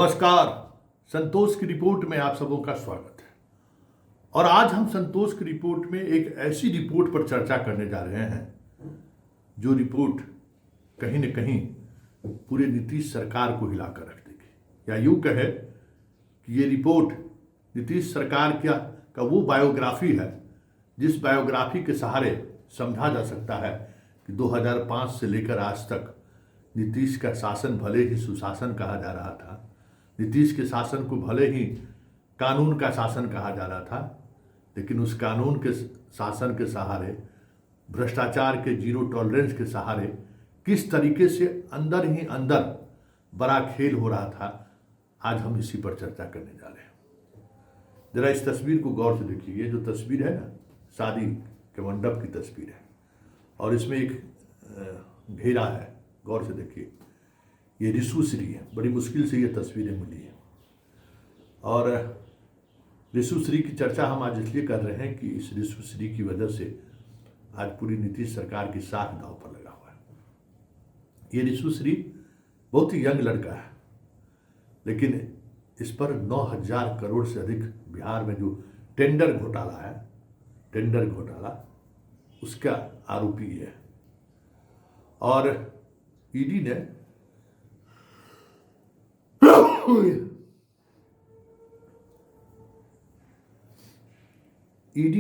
नमस्कार। संतोष की रिपोर्ट में आप सबों का स्वागत है। और आज हम संतोष की रिपोर्ट में एक ऐसी रिपोर्ट पर चर्चा करने जा रहे हैं जो रिपोर्ट कहीं न कहीं पूरे नीतीश सरकार को हिलाकर रख देगी, या यूं कहे कि ये रिपोर्ट नीतीश सरकार का वो बायोग्राफी है जिस बायोग्राफी के सहारे समझा जा सकता है कि 2005 से लेकर आज तक नीतीश का शासन भले ही सुशासन कहा जा रहा था, नीतीश के शासन को भले ही कानून का शासन कहा जा रहा था, लेकिन उस कानून के शासन के सहारे, भ्रष्टाचार के जीरो टॉलरेंस के सहारे किस तरीके से अंदर ही अंदर बड़ा खेल हो रहा था, आज हम इसी पर चर्चा करने जा रहे हैं। जरा इस तस्वीर को गौर से देखिए। ये जो तस्वीर है ना, शादी के मंडप की तस्वीर है और इसमें एक घेरा है। गौर से देखिए, ये ऋषुश्री है। बड़ी मुश्किल से ये तस्वीरें मिली हैं और ऋषुश्री की चर्चा हम आज इसलिए कर रहे हैं कि इस ऋषुश्री की वजह से आज पूरी नीतीश सरकार की साख दांव पर लगा हुआ है। ये ऋषुश्री बहुत ही यंग लड़का है, लेकिन इस पर 9,000 करोड़ से अधिक बिहार में जो टेंडर घोटाला है, टेंडर घोटाला, उसका आरोपी है। और ईडी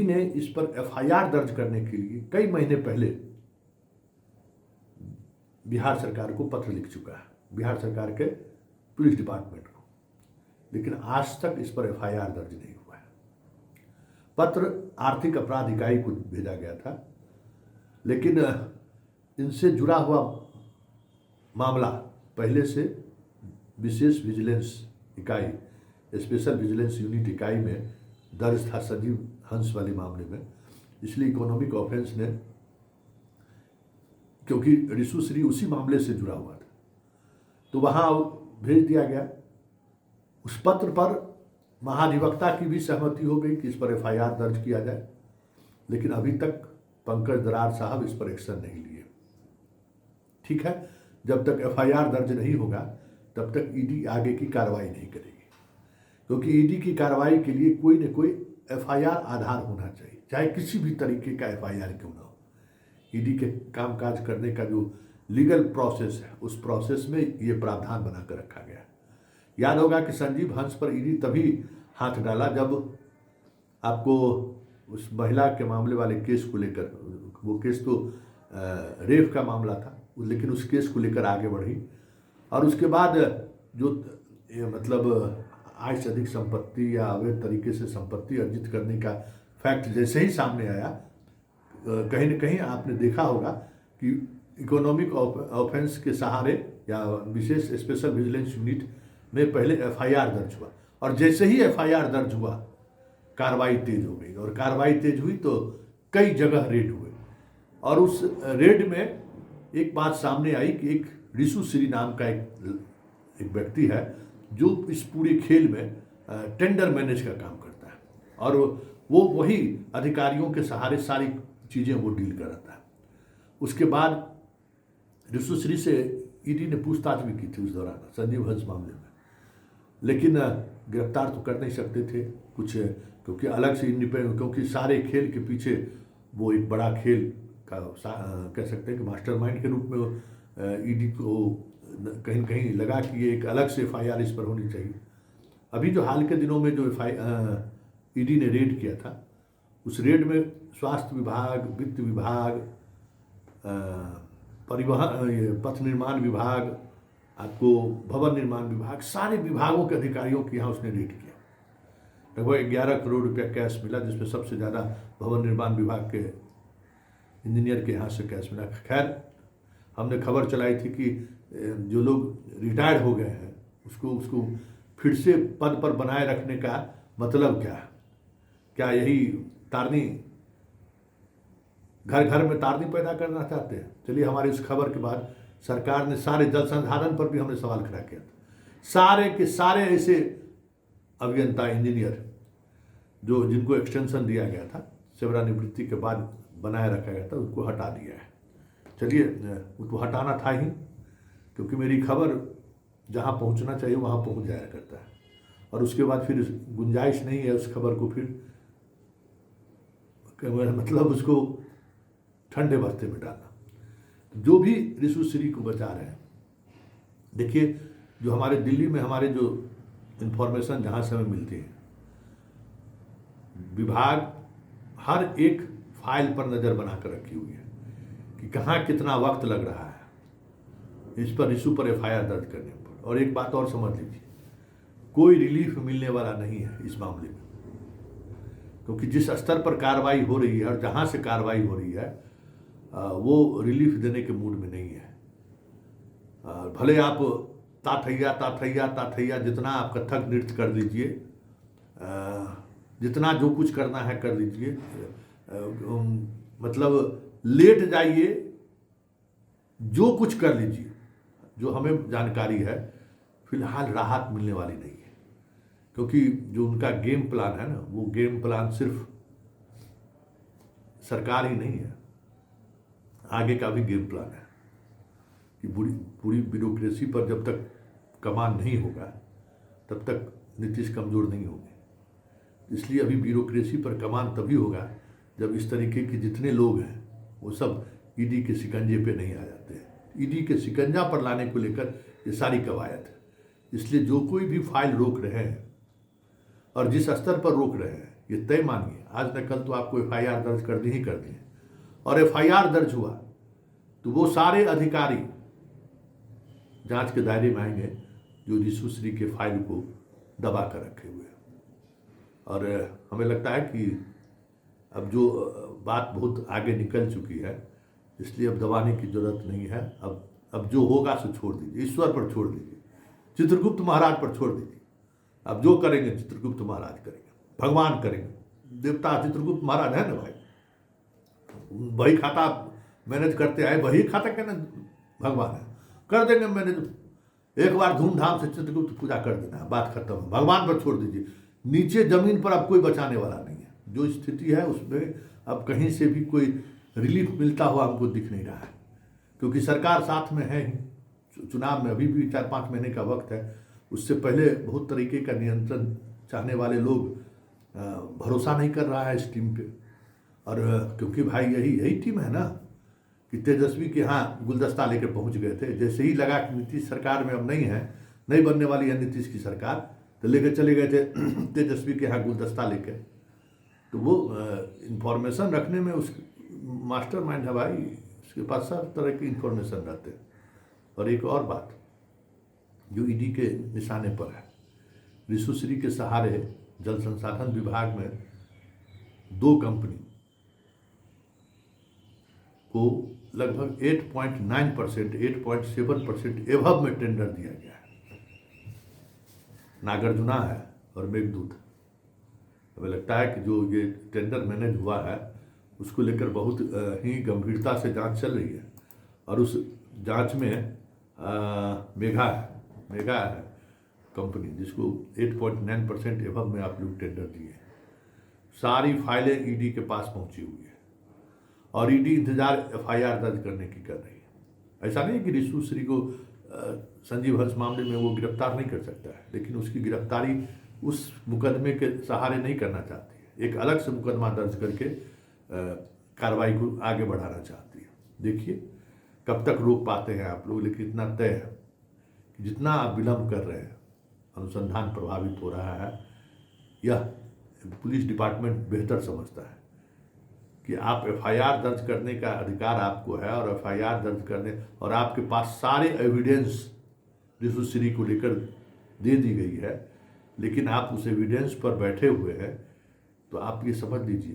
ने इस पर एफआईआर दर्ज करने के लिए कई महीने पहले बिहार सरकार को पत्र लिख चुका है, बिहार सरकार के पुलिस डिपार्टमेंट को, लेकिन आज तक इस पर एफआईआर दर्ज नहीं हुआ है। पत्र आर्थिक अपराध इकाई को भेजा गया था, लेकिन इनसे जुड़ा हुआ मामला पहले से विशेष विजिलेंस इकाई, स्पेशल विजिलेंस यूनिट इकाई में दर्ज था, संजीव हंस वाले मामले में। इसलिए इकोनॉमिक ऑफेंस ने, क्योंकि ऋषुश्री उसी मामले से जुड़ा हुआ था, तो वहाँ भेज दिया गया। उस पत्र पर महाधिवक्ता की भी सहमति हो गई कि इस पर एफआईआर दर्ज किया जाए, लेकिन अभी तक पंकज दरार साहब इस पर एक्शन नहीं लिए। ठीक है, जब तक एफआईआर दर्ज नहीं होगा तब तक ईडी आगे की कार्रवाई नहीं करेगी, क्योंकि ईडी की कार्रवाई के लिए कोई न कोई एफआईआर आधार होना चाहिए, चाहे किसी भी तरीके का एफआईआर क्यों ना हो। ईडी के कामकाज करने का जो लीगल प्रोसेस है, उस प्रोसेस में ये प्रावधान बनाकर रखा गया है। याद होगा कि संजीव हंस पर ईडी तभी हाथ डाला जब आपको उस महिला के मामले वाले केस को लेकर, वो केस तो रेप का मामला था, लेकिन उस केस को लेकर आगे बढ़ी। और उसके बाद जो मतलब आय से अधिक संपत्ति या अवैध तरीके से संपत्ति अर्जित करने का फैक्ट जैसे ही सामने आया, कहीं न कहीं आपने देखा होगा कि इकोनॉमिक ऑफेंस के सहारे या विशेष स्पेशल विजिलेंस यूनिट में पहले एफआईआर दर्ज हुआ, और जैसे ही एफआईआर दर्ज हुआ कार्रवाई तेज हो गई, और कार्रवाई तेज हुई तो कई जगह रेड हुए। और उस रेड में एक बात सामने आई कि एक ऋषुश्री नाम का एक व्यक्ति है जो इस पूरे खेल में टेंडर मैनेज का काम करता है, और वो वही अधिकारियों के सहारे सारी चीज़ें वो डील कराता है। उसके बाद ऋषुश्री से ईडी ने पूछताछ भी की थी उस दौरान संजीव हंस मामले में, लेकिन गिरफ्तार तो कर नहीं सकते थे कुछ, क्योंकि अलग से इंडिपेंडेंट, क्योंकि सारे खेल के पीछे वो एक बड़ा खेल का कह सकते हैं कि मास्टरमाइंड के रूप में ईडी को कहीं कहीं लगा कि ये एक अलग से एफआईआर इस पर होनी चाहिए। अभी जो हाल के दिनों में जो ईडी ने रेड किया था, उस रेड में स्वास्थ्य विभाग, वित्त विभाग, परिवहन, पथ निर्माण विभाग, आपको भवन निर्माण विभाग, सारे विभागों के अधिकारियों के यहाँ उसने रेड किया। लगभग 11 करोड़ रुपया कैश मिला, जिसमें सबसे ज़्यादा भवन निर्माण विभाग के इंजीनियर के यहाँ से कैश मिला। खैर, हमने खबर चलाई थी कि जो लोग रिटायर्ड हो गए हैं उसको फिर से पद पर बनाए रखने का मतलब क्या है? क्या यही तारनी, घर घर में तारनी पैदा करना चाहते हैं? चलिए, हमारी इस खबर के बाद सरकार ने सारे जल संसाधन पर भी हमने सवाल खड़ा किया था। सारे के सारे ऐसे अभियंता, इंजीनियर जो जिनको एक्सटेंशन दिया गया था, सेवानिवृत्ति के बाद बनाए रखा गया था, उसको हटा दिया है। चलिए, उसको हटाना था ही, क्योंकि मेरी खबर जहाँ पहुँचना चाहिए वहाँ पहुँच जाया करता है, और उसके बाद फिर गुंजाइश नहीं है उस खबर को फिर मतलब उसको ठंडे बस्ते में डालना। जो भी ऋषुश्री को बचा रहे हैं, देखिए जो हमारे दिल्ली में हमारे जो इन्फॉर्मेशन जहाँ से हमें मिलती है, विभाग हर एक फाइल पर नज़र बनाकर रखी हुई है कि कहाँ कितना वक्त लग रहा है इस पर ऋषु पर एफआईआर दर्ज करने पर। और एक बात और समझ लीजिए, कोई रिलीफ मिलने वाला नहीं है इस मामले में, क्योंकि जिस स्तर पर कार्रवाई हो रही है और जहाँ से कार्रवाई हो रही है वो रिलीफ देने के मूड में नहीं है। भले आप ताथैया ताथैया ताथैया जितना आप कथक नृत्य कर दीजिए, जितना जो कुछ करना है कर दीजिए, मतलब लेट जाइए, जो कुछ कर लीजिए, जो हमें जानकारी है फिलहाल राहत मिलने वाली नहीं है। क्योंकि जो उनका गेम प्लान है ना, वो गेम प्लान सिर्फ सरकार ही नहीं है, आगे का भी गेम प्लान है कि पूरी ब्यूरोक्रेसी पर जब तक कमान नहीं होगा तब तक नीतीश कमज़ोर नहीं होंगे। इसलिए अभी ब्यूरोक्रेसी पर कमान तभी होगा जब इस तरीके के जितने लोग हैं वो सब ईडी के शिकंजे पे नहीं आ जाते हैं। ईडी के शिकंजा पर लाने को लेकर ये सारी कवायद है। इसलिए जो कोई भी फाइल रोक रहे हैं और जिस स्तर पर रोक रहे हैं, ये तय मानिए आज न कल तो आपको एफआईआर दर्ज कर दी ही कर दी है। और एफआईआर दर्ज हुआ तो वो सारे अधिकारी जांच के दायरे में आएंगे जो ऋषुश्री के फाइल को दबा कर रखे हुए हैं। और हमें लगता है कि अब जो बात बहुत आगे निकल चुकी है, इसलिए अब दबाने की जरूरत नहीं है। अब जो होगा सो छोड़ दीजिए, ईश्वर पर छोड़ दीजिए, चित्रगुप्त महाराज पर छोड़ दीजिए। अब जो करेंगे चित्रगुप्त महाराज करेंगे, भगवान करेंगे। देवता चित्रगुप्त महाराज है ना भाई, वही खाता मैनेज करते आए, वही खाता कहना भगवान है, कर देंगे मैनेज। एक बार धूमधाम से चित्रगुप्त पूजा कर देना, बात खत्म। भगवान पर छोड़ दीजिए, नीचे जमीन पर अब कोई बचाने वाला नहीं है। जो स्थिति है उसमें अब कहीं से भी कोई रिलीफ मिलता हुआ हमको दिख नहीं रहा है, क्योंकि सरकार साथ में है ही। चुनाव में अभी भी 4-5 महीने का वक्त है, उससे पहले बहुत तरीके का नियंत्रण चाहने वाले लोग भरोसा नहीं कर रहा है इस टीम पे। और क्योंकि भाई यही टीम है ना कि तेजस्वी के यहाँ गुलदस्ता लेकर पहुंच गए थे। जैसे ही लगा कि नीतीश सरकार में अब नहीं है, नहीं बनने वाली है नीतीश की सरकार, तो लेकर चले गए थे तेजस्वी के यहाँ गुलदस्ता लेकर। तो वो इंफॉर्मेशन रखने में उस मास्टर माइंड है भाई, उसके पास सब तरह की इंफॉर्मेशन रहते हैं। और एक और बात जो ईडी के निशाने पर है, ऋषुश्री के सहारे जल संसाधन विभाग में 2 कंपनी को लगभग 8.9%, 8.7% एवब में टेंडर दिया गया है। नागार्जुना है और मेघदूत। हमें लगता है कि जो ये टेंडर मैनेज हुआ है उसको लेकर बहुत ही गंभीरता से जांच चल रही है। और उस जांच में मेघा है कंपनी, जिसको 8.9% एवब में आप लोग टेंडर दिए। सारी फाइलें ईडी के पास पहुंची हुई है और ईडी इंतजार एफआईआर दर्ज करने की कर रही है। ऐसा नहीं कि ऋषुश्री को संजीव हंस मामले में वो गिरफ्तार नहीं कर सकता है, लेकिन उसकी गिरफ्तारी उस मुकदमे के सहारे नहीं करना चाहती है। एक अलग से मुकदमा दर्ज करके कार्रवाई को आगे बढ़ाना चाहती है। देखिए कब तक रोक पाते हैं आप लोग, लेकिन इतना तय है कि जितना आप विलम्ब कर रहे हैं अनुसंधान प्रभावित हो रहा है। यह पुलिस डिपार्टमेंट बेहतर समझता है कि आप एफआईआर दर्ज करने का अधिकार आपको है, और एफआईआर दर्ज करने और आपके पास सारे एविडेंस ऋषुश्री को लेकर दे दी गई है, लेकिन आप उस एविडेंस पर बैठे हुए हैं। तो आप ये समझ लीजिए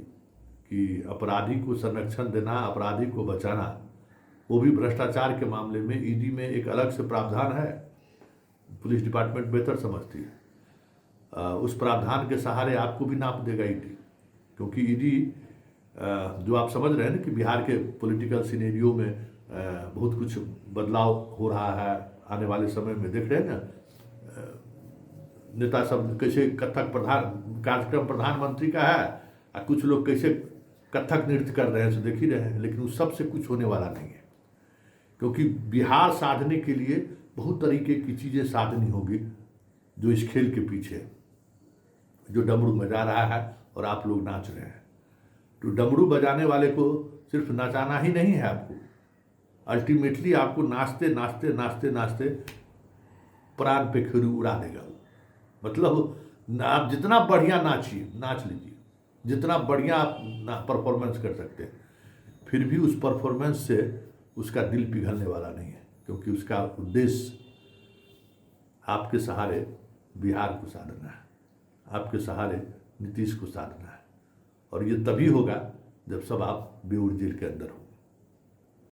कि अपराधी को संरक्षण देना, अपराधी को बचाना, वो भी भ्रष्टाचार के मामले में ईडी में एक अलग से प्रावधान है। पुलिस डिपार्टमेंट बेहतर समझती है। उस प्रावधान के सहारे आपको भी नाप देगा ईडी, क्योंकि ईडी जो आप समझ रहे हैं ना कि बिहार के पॉलिटिकल सिनेरियो में बहुत कुछ बदलाव हो रहा है आने वाले समय में। देख रहे हैं ना नेता सब कैसे कथक कार्यक्रम प्रधानमंत्री का है, और कुछ लोग कैसे कथक नृत्य कर रहे हैं, तो देख ही रहे हैं। लेकिन उस सब से कुछ होने वाला नहीं है, क्योंकि बिहार साधने के लिए बहुत तरीके की चीज़ें साधनी होगी जो इस खेल के पीछे है। जो डमरू बजा रहा है और आप लोग नाच रहे हैं, तो डमरू बजाने वाले को सिर्फ नचाना ही नहीं है, आपको अल्टीमेटली आपको नाचते नाचते नाचते नाचते प्राण पे खीरू उड़ा देगा। मतलब आप जितना बढ़िया नाचिए, नाच लीजिए, जितना बढ़िया आप परफॉर्मेंस कर सकते हैं, फिर भी उस परफॉर्मेंस से उसका दिल पिघलने वाला नहीं है, क्योंकि उसका उद्देश्य आपके सहारे बिहार को साधना है, आपके सहारे नीतीश को साधना है। और ये तभी होगा जब सब आप बेऊर जेल के अंदर हो।